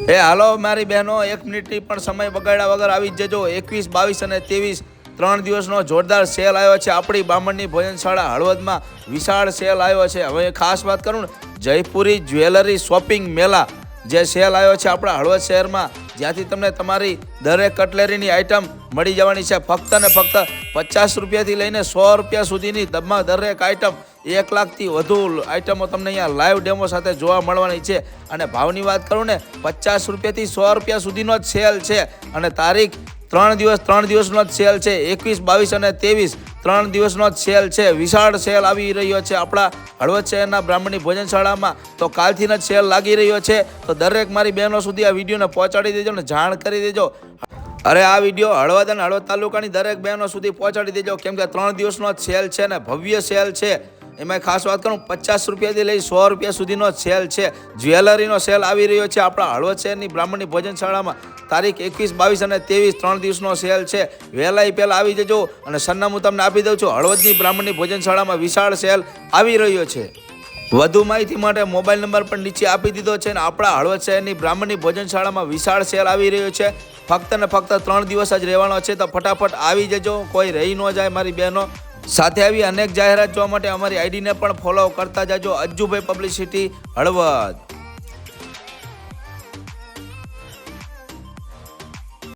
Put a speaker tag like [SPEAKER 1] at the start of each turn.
[SPEAKER 1] એ હાલો મારી બહેનો, 1 મિનિટની પણ સમય બગાડ્યા વગર આવી જ જજો। 21, 22 અને 23 3 દિવસનો જોરદાર સેલ આવ્યો છે આપણી બામણની ભોજનશાળા હળવદમાં। વિશાળ સેલ આવ્યો છે। હવે ખાસ વાત કરું ને, જયપુરી જ્વેલરી શોપિંગ મેળા જે સેલ આવ્યો છે આપણા હળવદ શહેરમાં, જ્યાંથી તમને તમારી દરેક કટલેરીની આઈટમ મળી જવાની છે ફક્ત ને ફક્ત 50 રૂપિયાથી લઈને 100 રૂપિયા સુધીની દરેક આઈટમ, 1 લાખથી વધુ આઈટમો તમને અહીંયા લાઈવ ડેમો સાથે જોવા મળવાની છે। અને ભાવની વાત કરું ને, 50 રૂપિયાથી 100 રૂપિયા સુધીનો જ સેલ છે અને તારીખ 3 દિવસનો જ સેલ છે। 21, 22 અને 23 3 દિવસનો જ સેલ છે। વિશાળ સેલ આવી રહ્યો છે આપણા હળવદ શહેરના બ્રાહ્મણની ભોજનશાળામાં। તો કાલથી જ સેલ લાગી રહ્યો છે, તો દરેક મારી બહેનો સુધી આ વિડીયોને પહોંચાડી દેજો ને જાણ કરી દેજો। અરે આ વિડીયો હળવદ અને હળવદ તાલુકાની દરેક બહેનો સુધી પહોંચાડી દેજો, કેમ કે 3 દિવસનો જ સેલ છે ને ભવ્ય સેલ છે। એમાં ખાસ વાત કરું, 50 રૂપિયાથી લઈ 100 રૂપિયા સુધીનો સેલ છે। જ્વેલરીનો સેલ આવી રહ્યો છે આપણા હળવદ શહેરની બ્રાહ્મણની ભોજનશાળામાં। તારીખ 21, 22 અને 23 3 દિવસનો સેલ છે। વહેલાઈ પહેલાં આવી જજો અને સરનામું તમને આપી દઉં છું। હળવદની બ્રાહ્મણની ભોજનશાળામાં વિશાળ સેલ આવી રહ્યો છે। વધુ માહિતી માટે મોબાઈલ નંબર પણ નીચે આપી દીધો છે ને આપણા હળવદ શહેરની બ્રાહ્મણની ભોજનશાળામાં વિશાળ સેલ આવી રહ્યો છે। ફક્ત ને ફક્ત 3 દિવસ જ રહેવાનો છે, તો ફટાફટ આવી જજો, કોઈ રહી ન જાય મારી બહેનો। સાથે આવી અનેક જાહેરાત જોવા માટે અમારી આઈડીને પણ ફોલો કરતા જાજો। અજ્જુભાઈ પબ્લિસિટી હળવદ।